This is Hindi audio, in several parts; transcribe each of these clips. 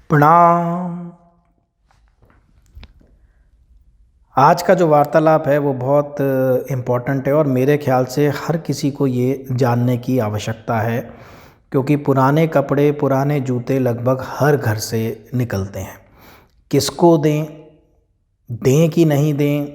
प्रणाम। आज का जो वार्तालाप है वो बहुत इम्पोर्टेंट है और मेरे ख्याल से हर किसी को ये जानने की आवश्यकता है, क्योंकि पुराने कपड़े पुराने जूते लगभग हर घर से निकलते हैं। किसको दें, दें कि नहीं दें,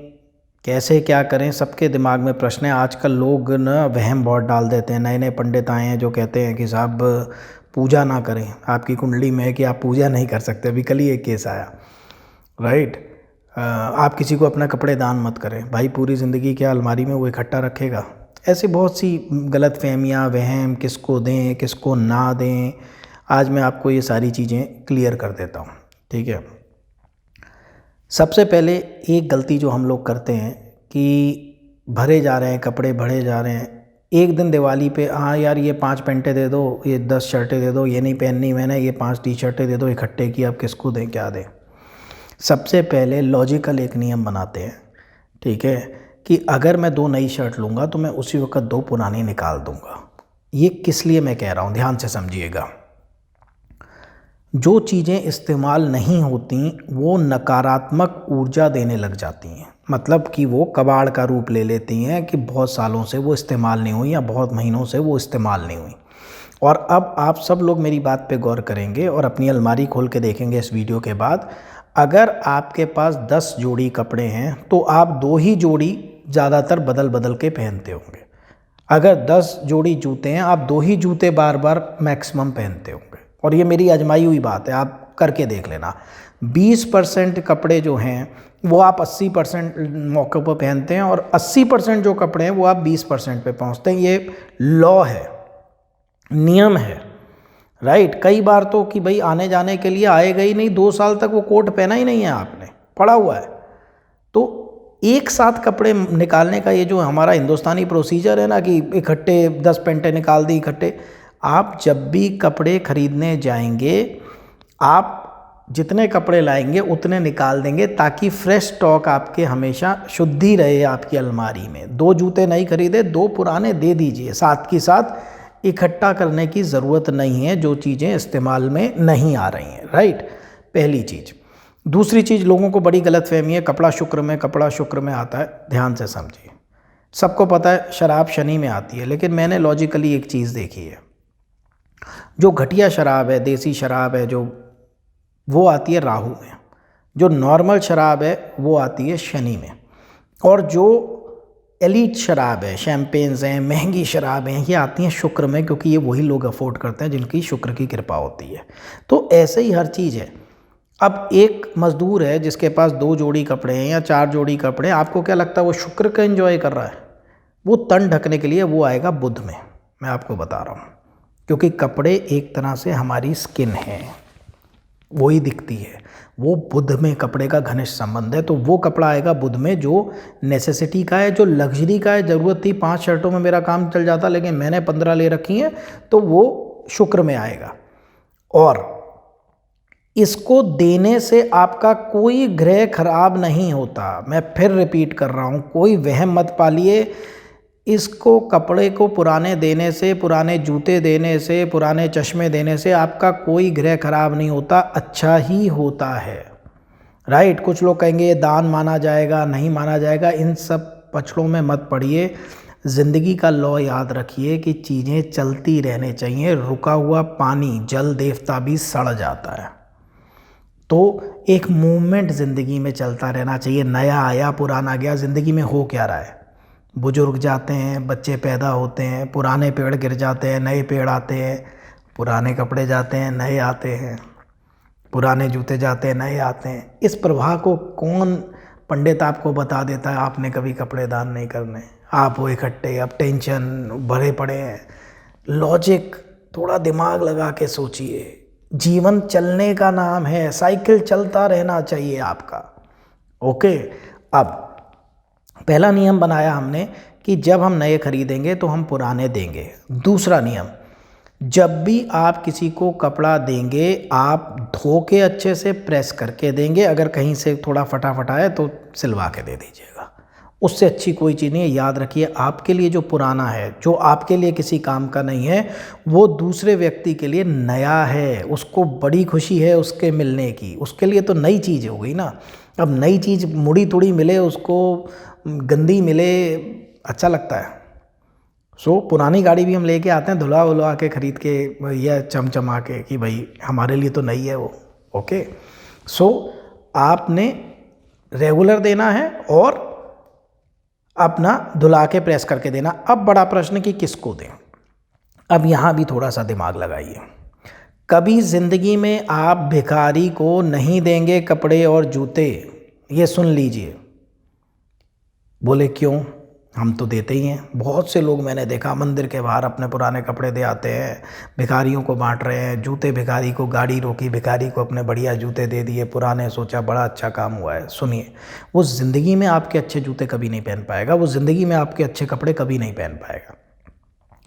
कैसे क्या करें, सबके दिमाग में प्रश्न है। आजकल लोग न वहम बहुत डाल देते हैं। नए नए पंडित आए हैं जो कहते हैं कि साहब पूजा ना करें, आपकी कुंडली में है कि आप पूजा नहीं कर सकते। अभी कल ही एक केस आया, राइट। आप किसी को अपना कपड़े दान मत करें। भाई पूरी ज़िंदगी क्या अलमारी में वो इकट्ठा रखेगा? ऐसी बहुत सी गलत फहमियाँ, वहम, किसको दें किसको ना दें, आज मैं आपको ये सारी चीज़ें क्लियर कर देता हूँ, ठीक है। सबसे पहले एक गलती जो हम लोग करते हैं कि भरे जा रहे हैं कपड़े, भरे जा रहे हैं। एक दिन दिवाली पे, हाँ यार ये 5 पैंटें दे दो, ये 10 शर्टें दे दो, ये नहीं पहननी मैंने, ये 5 टी शर्टें दे दो इकट्ठे की, अब किसको दें क्या दें। सबसे पहले लॉजिकल एक नियम बनाते हैं, ठीक है, कि अगर मैं 2 नई शर्ट लूँगा तो मैं उसी वक्त 2 पुरानी निकाल दूँगा। ये किस लिए मैं कह रहा हूँ, ध्यान से समझिएगा। जो चीज़ें इस्तेमाल नहीं होती वो नकारात्मक ऊर्जा देने लग जाती हैं, मतलब कि वो कबाड़ का रूप ले लेती हैं कि बहुत सालों से वो इस्तेमाल नहीं हुई या बहुत महीनों से वो इस्तेमाल नहीं हुई। और अब आप सब लोग मेरी बात पे गौर करेंगे और अपनी अलमारी खोल के देखेंगे इस वीडियो के बाद। अगर आपके पास 10 जोड़ी कपड़े हैं तो आप 2 ही जोड़ी ज़्यादातर बदल बदल के पहनते होंगे। अगर 10 जोड़ी जूते हैं, आप 2 ही जूते बार बार मैक्सिमम पहनते होंगे। और ये मेरी आजमाई हुई बात है, आप करके देख लेना। 20% कपड़े जो हैं वो आप 80% मौके पर पहनते हैं और 80% जो कपड़े हैं वो आप 20% पे पहुंचते हैं। ये लॉ है, नियम है, राइट। कई बार तो कि भाई आने जाने के लिए आएगा ही नहीं, 2 साल तक वो कोट पहना ही नहीं है आपने, पड़ा हुआ है। तो एक साथ कपड़े निकालने का ये जो हमारा हिंदुस्तानी प्रोसीजर है ना कि इकट्ठे 10 पैंटें निकाल दी इकट्ठे, आप जब भी कपड़े खरीदने जाएंगे आप जितने कपड़े लाएंगे उतने निकाल देंगे, ताकि फ्रेश स्टॉक आपके हमेशा शुद्धि रहे आपकी अलमारी में। 2 जूते नहीं खरीदे, 2 पुराने दे दीजिए, साथ की साथ इकट्ठा करने की ज़रूरत नहीं है जो चीज़ें इस्तेमाल में नहीं आ रही हैं, राइट। पहली चीज़। दूसरी चीज़, लोगों को बड़ी गलतफहमी है कपड़ा शुक्र में आता है। ध्यान से समझिए, सबको पता है शराब शनि में आती है, लेकिन मैंने लॉजिकली एक चीज़ देखी है। जो घटिया शराब है, देसी शराब है, जो वो आती है राहु में। जो नॉर्मल शराब है वो आती है शनि में। और जो एलीट शराब है, शैम्पेन्स हैं, महंगी शराब हैं, ये आती हैं शुक्र में, क्योंकि ये वही लोग अफोर्ड करते हैं जिनकी शुक्र की कृपा होती है। तो ऐसे ही हर चीज़ है। अब एक मज़दूर है जिसके पास 2 जोड़ी कपड़े हैं या 4 जोड़ी कपड़े हैं, आपको क्या लगता है वो शुक्र का एंजॉय कर रहा है? वो तन ढकने के लिए वो आएगा बुध में, मैं आपको बता रहा हूँ। क्योंकि कपड़े एक तरह से हमारी स्किन है, वही दिखती है। वो बुध में कपड़े का घनिष्ठ संबंध है। तो वो कपड़ा आएगा बुध में जो नेसेसिटी का है, जो लग्जरी का है। ज़रूरत थी 5 शर्टों में मेरा काम चल जाता, लेकिन मैंने 15 ले रखी हैं, तो वो शुक्र में आएगा। और इसको देने से आपका कोई ग्रह खराब नहीं होता। मैं फिर रिपीट कर रहा हूँ, कोई वहम मत पालिए। इसको कपड़े को पुराने देने से, पुराने जूते देने से, पुराने चश्मे देने से आपका कोई ग्रह खराब नहीं होता, अच्छा ही होता है, राइट। कुछ लोग कहेंगे ये दान माना जाएगा, नहीं माना जाएगा, इन सब पछड़ों में मत पड़िए। ज़िंदगी का लॉ याद रखिए कि चीज़ें चलती रहनी चाहिए। रुका हुआ पानी, जल देवता भी सड़ जाता है। तो एक मूवमेंट ज़िंदगी में चलता रहना चाहिए। नया आया पुराना गया। ज़िंदगी में हो क्या रहा है? बुजुर्ग जाते हैं, बच्चे पैदा होते हैं, पुराने पेड़ गिर जाते हैं, नए पेड़ आते हैं, पुराने कपड़े जाते हैं, नए आते हैं, पुराने जूते जाते हैं, नए आते हैं। इस प्रवाह को कौन पंडित आपको बता देता है आपने कभी कपड़े दान नहीं करने? आप वो इकट्ठे, अब टेंशन भरे पड़े हैं। लॉजिक, थोड़ा दिमाग लगा के सोचिए। जीवन चलने का नाम है, साइकिल चलता रहना चाहिए आपका, ओके। अब पहला नियम बनाया हमने कि जब हम नए खरीदेंगे तो हम पुराने देंगे। दूसरा नियम, जब भी आप किसी को कपड़ा देंगे आप धो के अच्छे से प्रेस करके देंगे। अगर कहीं से थोड़ा फटा फटा है तो सिलवा के दे दीजिएगा। उससे अच्छी कोई चीज़ नहीं है। याद रखिए, आपके लिए जो पुराना है, जो आपके लिए किसी काम का नहीं है, वो दूसरे व्यक्ति के लिए नया है, उसको बड़ी खुशी है उसके मिलने की, उसके लिए तो नई चीज़ हो गई ना। अब नई चीज़ मुड़ी तुड़ी मिले उसको, गंदी मिले, अच्छा लगता है। पुरानी गाड़ी भी हम लेके आते हैं धुला उलवा के, खरीद के या चमचमा के कि भाई हमारे लिए तो नई है वो। ओके, आपने रेगुलर देना है और अपना धुला के प्रेस करके देना। अब बड़ा प्रश्न कि किसको दें। अब यहाँ भी थोड़ा सा दिमाग लगाइए। कभी ज़िंदगी में आप भिखारी को नहीं देंगे कपड़े और जूते, ये सुन लीजिए। बोले क्यों? हम तो देते ही हैं। बहुत से लोग मैंने देखा मंदिर के बाहर अपने पुराने कपड़े दे आते हैं, भिखारियों को बांट रहे हैं। जूते, भिखारी को गाड़ी रोकी, भिखारी को अपने बढ़िया जूते दे दिए पुराने, सोचा बड़ा अच्छा काम हुआ है। सुनिए, वो ज़िंदगी में आपके अच्छे जूते कभी नहीं पहन पाएगा, वो ज़िंदगी में आपके अच्छे कपड़े कभी नहीं पहन पाएगा।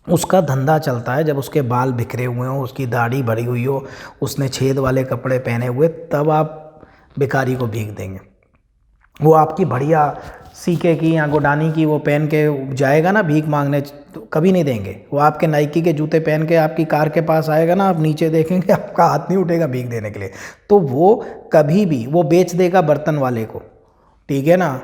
उसका धंधा चलता है जब उसके बाल बिखरे हुए हों, उसकी दाढ़ी भरी हुई हो, उसने छेद वाले कपड़े पहने हुए, तब आप भिखारी को भीख देंगे। वो आपकी बढ़िया सीके की या गोडानी की वो पहन के जाएगा ना भीख मांगने, तो कभी नहीं देंगे। वो आपके नाइकी के जूते पहन के आपकी कार के पास आएगा ना, आप नीचे देखेंगे आपका हाथ नहीं उठेगा भीख देने के लिए। तो वो कभी भी वो बेच देगा बर्तन वाले को, ठीक है ना,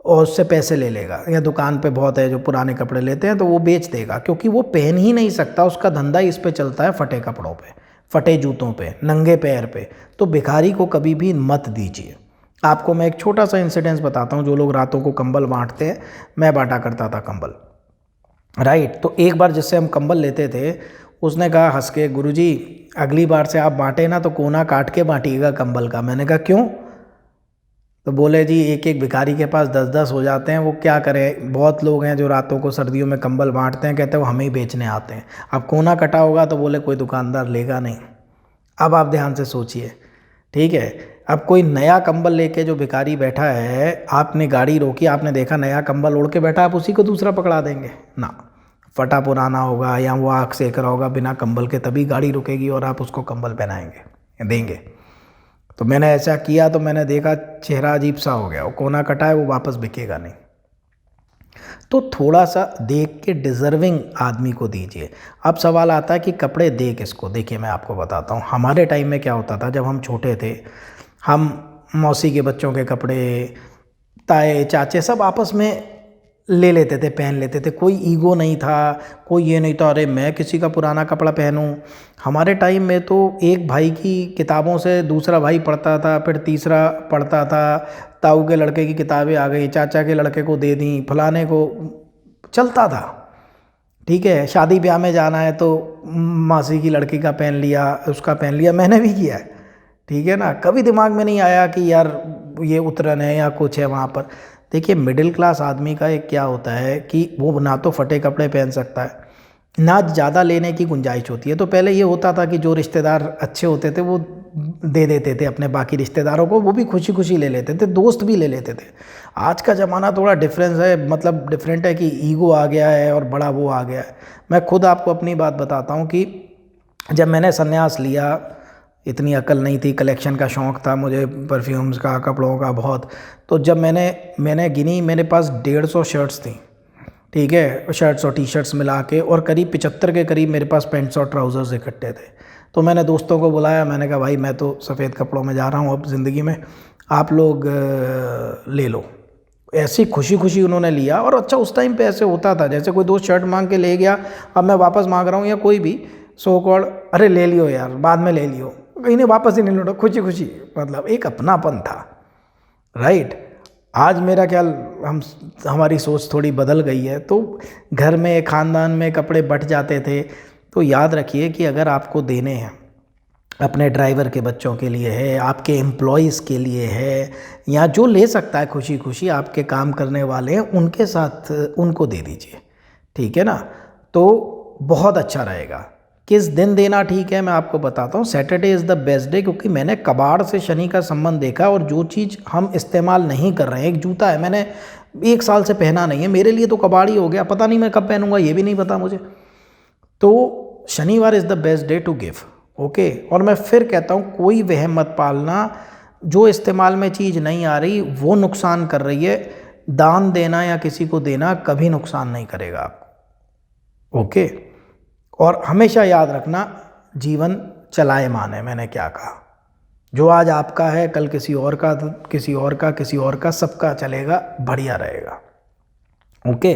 और उससे पैसे ले लेगा। या दुकान पे बहुत है जो पुराने कपड़े लेते हैं तो वो बेच देगा, क्योंकि वो पहन ही नहीं सकता। उसका धंधा इस पे चलता है, फटे कपड़ों पे, फटे जूतों पे, नंगे पैर पे। तो भिखारी को कभी भी मत दीजिए। आपको मैं एक छोटा सा इंसिडेंस बताता हूँ। जो लोग रातों को कंबल बांटते हैं, मैं बांटा करता था कंबल, राइट। तो एक बार जिससे हम कंबल लेते थे, उसने कहा हंस के, गुरुजी अगली बार से आप बांटे ना तो कोना काट के बांटिएगा कंबल का। मैंने कहा क्यों? तो बोले जी एक एक भिखारी के पास 10-10 हो जाते हैं, वो क्या करें। बहुत लोग हैं जो रातों को सर्दियों में कंबल बांटते हैं, कहते हैं वो हमें ही बेचने आते हैं। अब कोना कटा होगा तो बोले कोई दुकानदार लेगा नहीं। अब आप ध्यान से सोचिए, ठीक है। अब कोई नया कंबल लेके जो भिखारी बैठा है, आपने गाड़ी रोकी, आपने देखा नया कंबल ओढ़ के बैठा, आप उसी को दूसरा पकड़ा देंगे ना। फटा पुराना होगा या वो आँख सेक रहा होगा बिना कंबल के, तभी गाड़ी रुकेगी और आप उसको कंबल पहनाएंगे, देंगे। तो मैंने ऐसा किया तो मैंने देखा चेहरा अजीब सा हो गया। वो कोना कटा है, वो वापस बिकेगा नहीं। तो थोड़ा सा देख के डिज़र्विंग आदमी को दीजिए। अब सवाल आता है कि कपड़े दे किसको। देखिए मैं आपको बताता हूँ, हमारे टाइम में क्या होता था, जब हम छोटे थे, हम मौसी के बच्चों के कपड़े, ताए चाचे सब आपस में ले लेते थे, पहन लेते थे। कोई ईगो नहीं था, कोई ये नहीं था अरे मैं किसी का पुराना कपड़ा पहनूं। हमारे टाइम में तो एक भाई की किताबों से दूसरा भाई पढ़ता था, फिर तीसरा पढ़ता था। ताऊ के लड़के की किताबें आ गई, चाचा के लड़के को दे दी, फलाने को, चलता था, ठीक है। शादी ब्याह में जाना है तो मासी की लड़की का पहन लिया, उसका पहन लिया। मैंने भी किया है, ठीक है ना। कभी दिमाग में नहीं आया कि यार ये उतरन है या कुछ है वहाँ पर। देखिए मिडिल क्लास आदमी का एक क्या होता है कि वो ना तो फटे कपड़े पहन सकता है, ना ज़्यादा लेने की गुंजाइश होती है। तो पहले ये होता था कि जो रिश्तेदार अच्छे होते थे वो दे देते थे अपने बाकी रिश्तेदारों को, वो भी खुशी खुशी ले लेते थे, दोस्त भी ले लेते थे। आज का ज़माना थोड़ा डिफरेंस है, मतलब डिफरेंट है कि ईगो आ गया है और बड़ा वो आ गया है। मैं खुद आपको अपनी बात बताता हूँ कि जब मैंने संन्यास लिया, इतनी अकल नहीं थी, कलेक्शन का शौक़ था मुझे, परफ्यूम्स का, कपड़ों का बहुत। तो जब मैंने गिनी, मेरे पास 150 शर्ट्स थी, ठीक है, शर्ट्स और टी शर्ट्स मिला के, और करीब 75 के करीब मेरे पास पैंट्स और ट्राउज़र्स इकट्ठे थे। तो मैंने दोस्तों को बुलाया, मैंने कहा भाई मैं तो सफ़ेद कपड़ों में जा रहा हूँ अब ज़िंदगी में, आप लोग ले लो। ऐसी खुशी खुशी उन्होंने लिया। और अच्छा उस टाइम पे ऐसे होता था, जैसे कोई दोस्त शर्ट मांग के ले गया, अब मैं वापस मांग रहा हूँ या कोई भी सो कॉल्ड, अरे ले लियो यार, बाद में ले लियो, कहीं ने वापस ही नहीं लौटा, खुशी खुशी, मतलब एक अपनापन था, राइट। आज मेरा ख्याल हमारी सोच थोड़ी बदल गई है। तो घर में ख़ानदान में कपड़े बट जाते थे। तो याद रखिए कि अगर आपको देने हैं, अपने ड्राइवर के बच्चों के लिए है, आपके एम्प्लॉयज़ के लिए है, या जो ले सकता है खुशी खुशी आपके काम करने वाले हैं उनके साथ उनको दे दीजिए, ठीक है ना। तो बहुत अच्छा रहेगा। किस दिन देना ठीक है मैं आपको बताता हूँ। Saturday is the best day, क्योंकि मैंने कबाड़ से शनि का संबंध देखा। और जो चीज़ हम इस्तेमाल नहीं कर रहे हैं, एक जूता है मैंने 1 साल से पहना नहीं है, मेरे लिए तो कबाड़ ही हो गया, पता नहीं मैं कब पहनूंगा, ये भी नहीं पता मुझे। तो शनिवार is the best day to give, okay. और मैं फिर कहता हूँ कोई वहम मत पालना, जो इस्तेमाल में चीज़ नहीं आ रही वो नुकसान कर रही है। दान देना या किसी को देना कभी नुकसान नहीं करेगा आपको। ओके, और हमेशा याद रखना जीवन चलायमान है। मैंने क्या कहा, जो आज आपका है कल किसी और का, किसी और का, किसी और का, सबका चलेगा, बढ़िया रहेगा। ओके,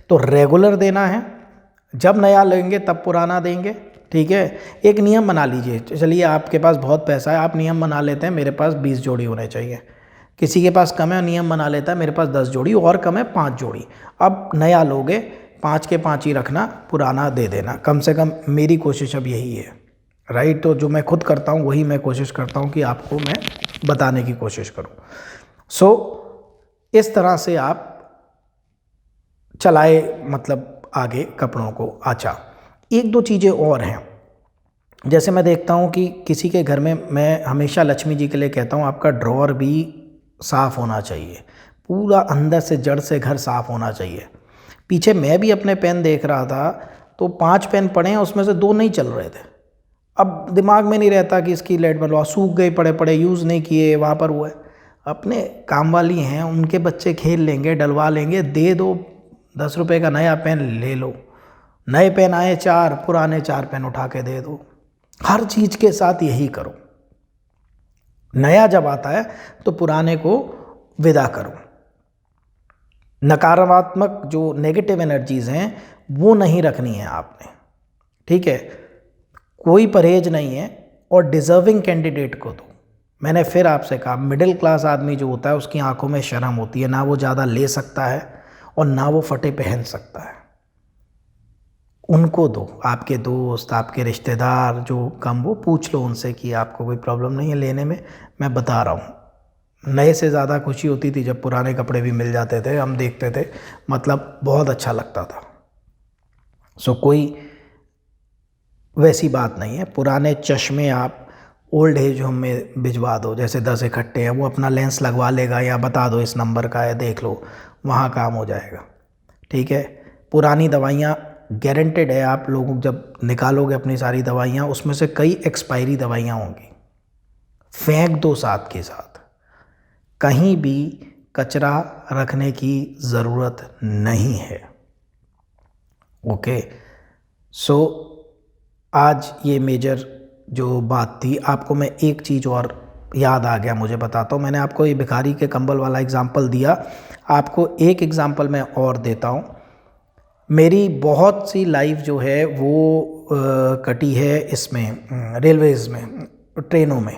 तो रेगुलर देना है, जब नया लेंगे तब पुराना देंगे। ठीक है, एक नियम बना लीजिए। चलिए आपके पास बहुत पैसा है, आप नियम बना लेते हैं मेरे पास 20 जोड़ी होने चाहिए। किसी के पास कम है, नियम बना लेता है मेरे पास 10 जोड़ी, और कम है 5 जोड़ी। अब नया लोगे 5 के 5 ही रखना, पुराना दे देना। कम से कम मेरी कोशिश अब यही है, राइट। तो जो मैं खुद करता हूँ वही मैं कोशिश करता हूँ कि आपको मैं बताने की कोशिश करूँ। सो इस तरह से आप चलाए, मतलब आगे कपड़ों को। अच्छा, एक दो चीज़ें और हैं। जैसे मैं देखता हूँ कि किसी के घर में, मैं हमेशा लक्ष्मी जी के लिए कहता हूँ आपका ड्रॉअर भी साफ़ होना चाहिए, पूरा अंदर से जड़ से घर साफ़ होना चाहिए। पीछे मैं भी अपने पेन देख रहा था तो 5 पेन पड़े हैं, उसमें से 2 नहीं चल रहे थे। अब दिमाग में नहीं रहता कि इसकी लाइट बनवा, सूख गए, पड़े पड़े, यूज़ नहीं किए, वहाँ पर हुआ है। अपने काम वाली हैं, उनके बच्चे खेल लेंगे, डलवा लेंगे, दे दो, 10 रुपये का नया पेन ले लो। नए पेन आए 4, पुराने 4 पेन उठा के दे दो। हर चीज़ के साथ यही करो, नया जब आता है तो पुराने को विदा करो। नकारात्मक जो नेगेटिव एनर्जीज़ हैं वो नहीं रखनी है आपने, ठीक है। कोई परहेज नहीं है, और डिज़र्विंग कैंडिडेट को दो। मैंने फिर आपसे कहा, मिडिल क्लास आदमी जो होता है उसकी आंखों में शर्म होती है, ना वो ज़्यादा ले सकता है और ना वो फटे पहन सकता है। उनको दो, आपके दोस्त, आपके रिश्तेदार जो कम, वो पूछ लो उनसे कि आपको कोई प्रॉब्लम नहीं है लेने में। मैं बता रहा हूँ, नए से ज़्यादा खुशी होती थी जब पुराने कपड़े भी मिल जाते थे, हम देखते थे, मतलब बहुत अच्छा लगता था। सो कोई वैसी बात नहीं है। पुराने चश्मे आप ओल्ड एज होम में भिजवा दो, जैसे 10 इकट्ठे हैं, वो अपना लेंस लगवा लेगा, या बता दो इस नंबर का है, देख लो, वहाँ काम हो जाएगा। ठीक है, पुरानी दवाइयाँ गारंटेड है, आप लोग जब निकालोगे अपनी सारी दवाइयाँ, उसमें से कई एक्सपायरी दवाइयाँ होंगी, फेंक दो साथ के साथ। कहीं भी कचरा रखने की ज़रूरत नहीं है। ओके, सो आज ये मेजर जो बात थी, आपको मैं एक चीज़ और याद आ गया, मुझे बताता हूँ। मैंने आपको ये भिखारी के कंबल वाला एग्जाम्पल दिया, आपको एक एग्जाम्पल मैं और देता हूँ। मेरी बहुत सी लाइफ जो है वो कटी है इसमें, रेलवेज़ में, ट्रेनों में।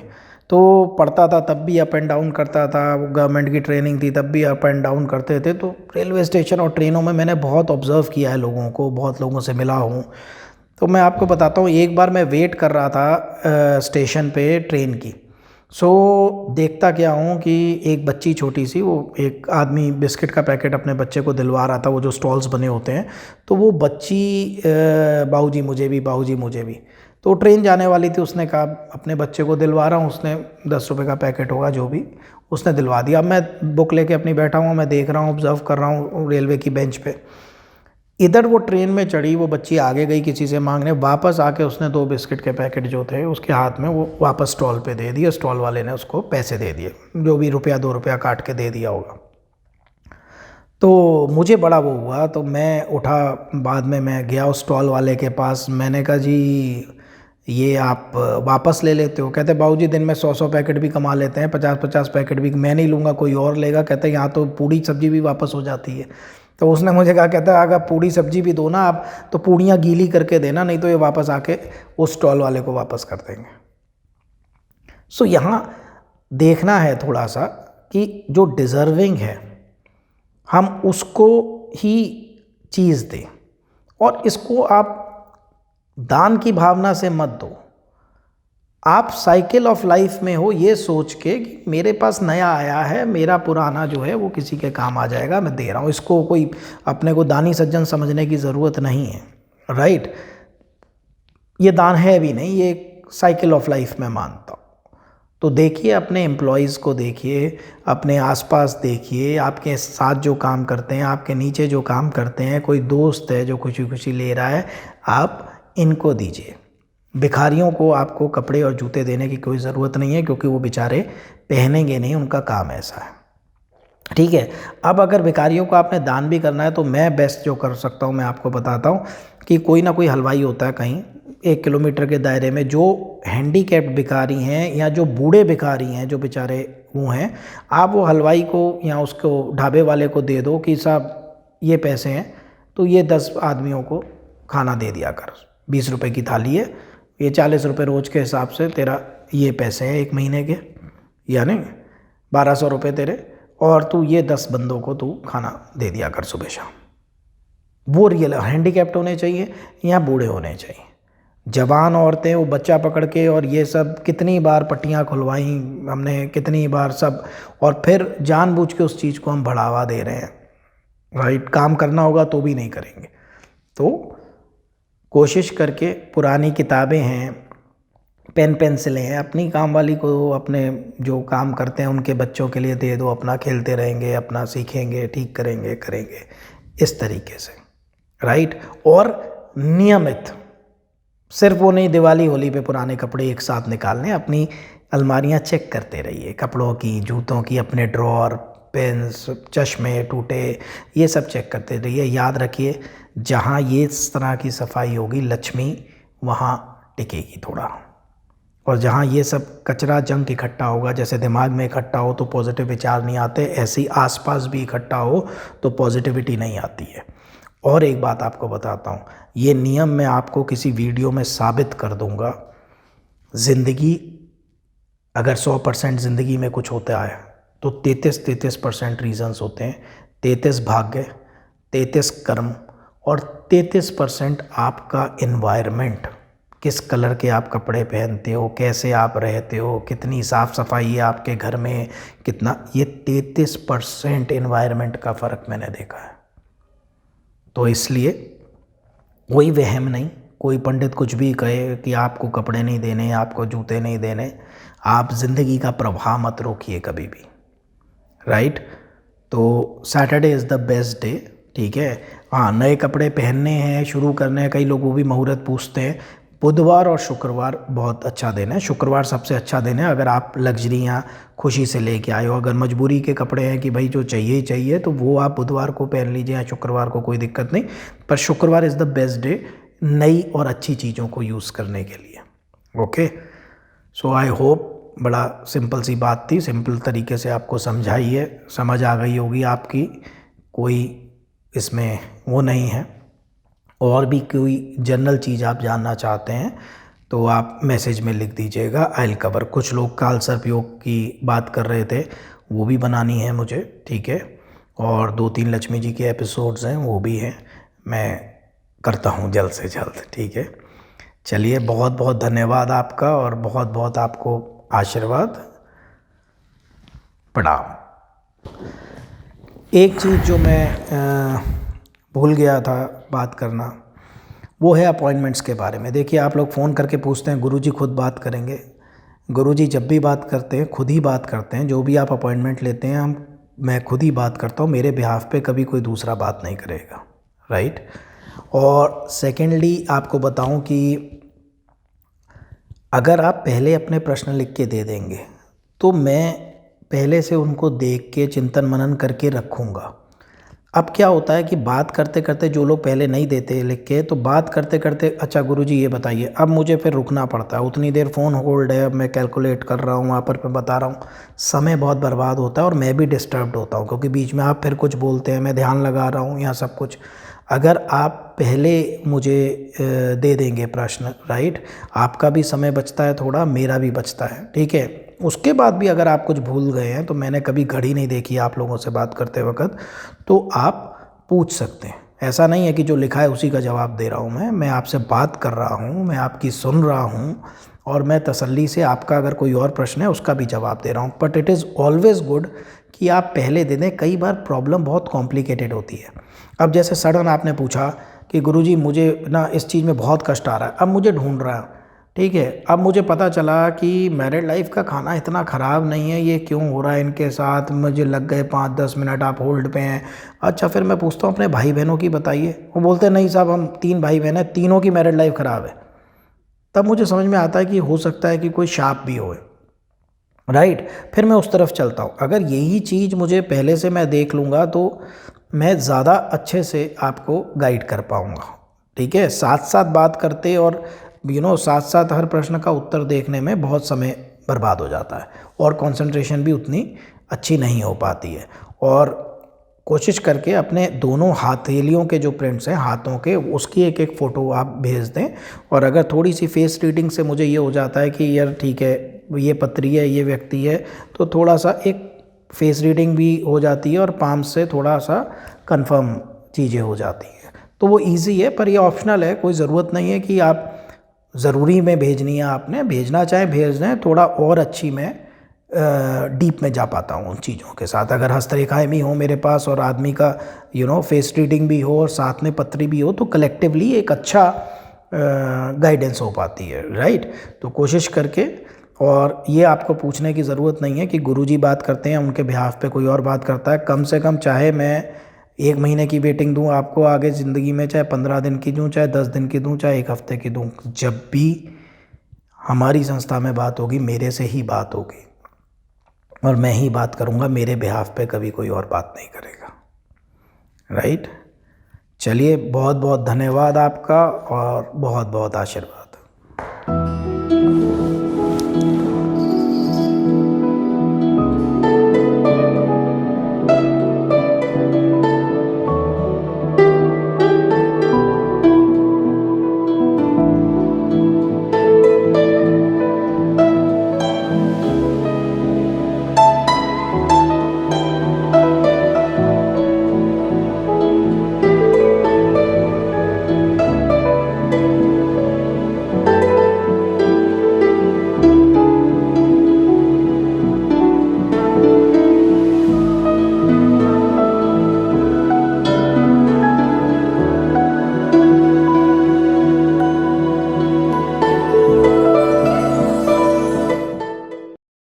तो पढ़ता था तब भी अप एंड डाउन करता था, गवर्नमेंट की ट्रेनिंग थी तब भी अप एंड डाउन करते थे। तो रेलवे स्टेशन और ट्रेनों में मैंने बहुत ऑब्ज़र्व किया है लोगों को, बहुत लोगों से मिला हूँ। तो मैं आपको बताता हूँ, एक बार मैं वेट कर रहा था स्टेशन पे ट्रेन की। सो देखता क्या हूँ कि एक बच्ची छोटी सी, वो एक आदमी बिस्किट का पैकेट अपने बच्चे को दिलवा रहा था, वो जो स्टॉल्स बने होते हैं। तो वो बच्ची बाबूजी मुझे भी, बाबूजी मुझे भी। तो ट्रेन जाने वाली थी, उसने कहा अपने बच्चे को दिलवा रहा हूँ, उसने 10 रुपये का पैकेट होगा जो भी, उसने दिलवा दिया। अब मैं बुक लेके अपनी बैठा हूँ, मैं देख रहा हूँ, ऑब्ज़र्व कर रहा हूँ रेलवे की बेंच पे। इधर वो ट्रेन में चढ़ी, वो बच्ची आगे गई किसी से मांगने, वापस आके उसने 2 बिस्किट के पैकेट जो थे उसके हाथ में, वो वापस स्टॉल पे दे दिए। स्टॉल वाले ने उसको पैसे दे दिए, जो भी रुपया 2 रुपया काट के दे दिया होगा। तो मुझे बड़ा वो हुआ, तो मैं उठा, बाद में मैं गया उस स्टॉल वाले के पास, मैंने कहा जी ये आप वापस ले लेते हो? कहते बाबूजी दिन में 100 पैकेट भी कमा लेते हैं, 50 पैकेट भी। मैं नहीं लूँगा, कोई और लेगा। कहते यहाँ तो पूड़ी सब्जी भी वापस हो जाती है। तो उसने मुझे कहा, कहता अगर पूड़ी सब्जी भी दो ना आप, तो पूड़ियाँ गीली करके देना, नहीं तो ये वापस आके उस स्टॉल वाले को वापस कर देंगे। सो यहाँ देखना है थोड़ा सा कि जो डिज़र्विंग है हम उसको ही चीज़ दें, और इसको आप दान की भावना से मत दो। आप साइकिल ऑफ लाइफ में हो ये सोच के कि मेरे पास नया आया है, मेरा पुराना जो है वो किसी के काम आ जाएगा, मैं दे रहा हूँ। इसको कोई अपने को दानी सज्जन समझने की ज़रूरत नहीं है, राइट। ये दान है भी नहीं, ये साइकिल ऑफ लाइफ में मानता हूँ। तो देखिए, अपने एम्प्लॉयज़ को देखिए, अपने आसपास देखिए, आपके साथ जो काम करते हैं, आपके नीचे जो काम करते हैं, कोई दोस्त है जो खुशी खुशी ले रहा है, आप इनको दीजिए। भिखारियों को आपको कपड़े और जूते देने की कोई ज़रूरत नहीं है, क्योंकि वो बेचारे पहनेंगे नहीं, उनका काम ऐसा है। ठीक है। अब अगर भिखारियों को आपने दान भी करना है तो मैं बेस्ट जो कर सकता हूँ मैं आपको बताता हूँ कि कोई ना कोई हलवाई होता है कहीं 1 किलोमीटर के दायरे में, जो हैंडीकैप्ड भिखारी हैं या जो बूढ़े भिखारी हैं जो बेचारे वो हैं, आप वो हलवाई को या उसको ढाबे वाले को दे दो कि साहब ये पैसे हैं, तो ये 10 आदमियों को खाना दे दिया कर, 20 रुपए की थाली है, ये 40 रुपये रोज़ के हिसाब से तेरा ये पैसे हैं 1 महीने के, यानी 1200 रुपये तेरे, और तू ये 10 बंदों को तू खाना दे दिया कर सुबह शाम। वो रियल हैंडीकैप्ड होने चाहिए या बूढ़े होने चाहिए। जवान औरतें वो बच्चा पकड़ के और ये सब कितनी बार पट्टियाँ खुलवाई हमने, कितनी बार सब, और फिर जानबूझ के उस चीज़ को हम बढ़ावा दे रहे हैं। राइट, काम करना होगा तो भी नहीं करेंगे। तो कोशिश करके पुरानी किताबें हैं, पेन पेंसिलें हैं, अपनी काम वाली को अपने जो काम करते हैं उनके बच्चों के लिए दे दो, अपना खेलते रहेंगे, अपना सीखेंगे, ठीक करेंगे करेंगे इस तरीके से। राइट, और नियमित, सिर्फ वो नहीं दिवाली होली पे पुराने कपड़े एक साथ निकालने, अपनी अलमारियां चेक करते रहिए, कपड़ों की, जूतों की, अपने ड्रॉर, पेन्स, चश्मे टूटे, ये सब चेक करते रहिए। याद रखिए जहाँ ये इस तरह की सफाई होगी लक्ष्मी वहाँ टिकेगी थोड़ा, और जहाँ ये सब कचरा जंक इकट्ठा होगा, जैसे दिमाग में इकट्ठा हो तो पॉजिटिव विचार नहीं आते, ऐसे ही आसपास भी इकट्ठा हो तो पॉजिटिविटी नहीं आती है। और एक बात आपको बताता हूँ, ये नियम मैं आपको किसी वीडियो में साबित कर दूँगा। ज़िंदगी अगर 100% ज़िंदगी में कुछ होता है तो 33% रीज़न्स होते हैं, 33 भाग्य, 33 कर्म, और 33% आपका इन्वायरमेंट, किस कलर के आप कपड़े पहनते हो, कैसे आप रहते हो, कितनी साफ़ सफाई है आपके घर में, कितना, ये 33% इन्वायरमेंट का फ़र्क मैंने देखा है। तो इसलिए कोई वहम नहीं, कोई पंडित कुछ भी कहे कि आपको कपड़े नहीं देने, आपको जूते नहीं देने, आप ज़िंदगी का प्रवाह मत रोकिए कभी भी। राइट, तो Saturday is the best day. ठीक है, हाँ, नए कपड़े पहनने हैं, शुरू करने हैं, कई लोग वो भी मुहूर्त पूछते हैं। बुधवार और शुक्रवार बहुत अच्छा दिन है, शुक्रवार सबसे अच्छा दिन है अगर आप लग्जरियाँ खुशी से लेके आए हो। अगर मजबूरी के कपड़े हैं कि भाई जो चाहिए ही चाहिए तो वो आप बुधवार को पहन लीजिए या शुक्रवार को, कोई दिक्कत नहीं, पर शुक्रवार इज़ द बेस्ट डे नई और अच्छी चीज़ों को यूज़ करने के लिए। ओके, सो आई होप बड़ा सिंपल सी बात थी, सिंपल तरीके से आपको समझाई है, समझ आ गई होगी आपकी, कोई इसमें वो नहीं है। और भी कोई जनरल चीज़ आप जानना चाहते हैं तो आप मैसेज में लिख दीजिएगा, आई विल कवर। कुछ लोग काल सर्प योग की बात कर रहे थे, वो भी बनानी है मुझे, ठीक है, और 2-3 लक्ष्मी जी के एपिसोड्स हैं वो भी हैं, मैं करता हूँ जल्द से जल्द। ठीक है, चलिए, बहुत बहुत धन्यवाद आपका और बहुत बहुत आपको आशीर्वाद, प्रणाम। एक चीज़ जो मैं भूल गया था बात करना, वो है अपॉइंटमेंट्स के बारे में। देखिए, आप लोग फ़ोन करके पूछते हैं गुरुजी खुद बात करेंगे। गुरुजी जब भी बात करते हैं खुद ही बात करते हैं, जो भी आप अपॉइंटमेंट लेते हैं मैं खुद ही बात करता हूँ, मेरे बिहाफ पे कभी कोई दूसरा बात नहीं करेगा। राइट, और सेकेंडली आपको बताऊँ कि अगर आप पहले अपने प्रश्न लिख के दे देंगे तो मैं पहले से उनको देख के चिंतन मनन करके रखूँगा। अब क्या होता है कि बात करते करते जो लोग पहले नहीं देते लिख के, तो बात करते करते अच्छा गुरुजी ये बताइए, अब मुझे फिर रुकना पड़ता है, उतनी देर फ़ोन होल्ड है, अब मैं कैलकुलेट कर रहा हूँ, वहाँ पर मैं बता रहा हूँ, समय बहुत बर्बाद होता है और मैं भी डिस्टर्ब्ड होता हूँ क्योंकि बीच में आप फिर कुछ बोलते हैं, मैं ध्यान लगा रहा हूँ यहाँ सब कुछ। अगर आप पहले मुझे दे देंगे प्रश्न, राइट, आपका भी समय बचता है थोड़ा, मेरा भी बचता है। ठीक है, उसके बाद भी अगर आप कुछ भूल गए हैं, तो मैंने कभी घड़ी नहीं देखी आप लोगों से बात करते वक्त, तो आप पूछ सकते हैं। ऐसा नहीं है कि जो लिखा है उसी का जवाब दे रहा हूँ, मैं आपसे बात कर रहा हूँ, मैं आपकी सुन रहा हूँ और मैं तसल्ली से आपका अगर कोई और प्रश्न है उसका भी जवाब दे रहा हूँ। But it is always good कि आप पहले दे दें, कई बार प्रॉब्लम बहुत कॉम्प्लिकेटेड होती है। अब जैसे सडन आपने पूछा कि गुरुजी मुझे ना इस चीज़ में बहुत कष्ट आ रहा है, अब मुझे ढूंढ रहा है, ठीक है, अब मुझे पता चला कि मैरिड लाइफ का खाना इतना ख़राब नहीं है, ये क्यों हो रहा है इनके साथ, मुझे लग गए 5-10 मिनट, आप होल्ड पे हैं। अच्छा, फिर मैं पूछता हूँ अपने भाई बहनों की बताइए, वो बोलते हैं नहीं साहब हम 3 भाई बहन हैं, तीनों की मैरिड लाइफ ख़राब है। तब मुझे समझ में आता है कि हो सकता है कि कोई शाप भी हो। राइट, फिर मैं उस तरफ चलता हूँ। अगर यही चीज़ मुझे पहले से मैं देख लूँगा तो मैं ज़्यादा अच्छे से आपको गाइड कर पाऊँगा। ठीक है, साथ साथ बात करते और साथ साथ हर प्रश्न का उत्तर देखने में बहुत समय बर्बाद हो जाता है और कंसंट्रेशन भी उतनी अच्छी नहीं हो पाती है। और कोशिश करके अपने दोनों हथेलियों के जो प्रिंट्स हैं हाथों के, उसकी एक एक फ़ोटो आप भेज दें। और अगर थोड़ी सी फेस रीडिंग से मुझे ये हो जाता है कि यार ठीक है ये पत्री है, ये व्यक्ति है, तो थोड़ा सा एक फेस रीडिंग भी हो जाती है और पाम से थोड़ा सा कंफर्म चीज़ें हो जाती हैं। तो वो इजी है, पर ये ऑप्शनल है, कोई ज़रूरत नहीं है कि आप ज़रूरी में भेजनी है। आपने भेजना चाहे भेज दें, थोड़ा और अच्छी मैं डीप में जा पाता हूँ उन चीज़ों के साथ। अगर हस्तरेखाएँ भी हों मेरे पास और आदमी का फेस रीडिंग भी हो और साथ में पत्री भी हो, तो कलेक्टिवली एक अच्छा गाइडेंस हो पाती है। राइट, तो कोशिश करके, और ये आपको पूछने की ज़रूरत नहीं है कि गुरुजी बात करते हैं उनके बिहाफ पे कोई और बात करता है। कम से कम चाहे मैं 1 महीने की वेटिंग दूँ आपको आगे ज़िंदगी में, चाहे 15 दिन की दूँ, चाहे 10 दिन की दूँ, चाहे 1 हफ्ते की दूँ, जब भी हमारी संस्था में बात होगी मेरे से ही बात होगी और मैं ही बात करूँगा, मेरे बिहाफ पे कभी कोई और बात नहीं करेगा। राइट, चलिए बहुत बहुत धन्यवाद आपका और बहुत बहुत आशीर्वाद।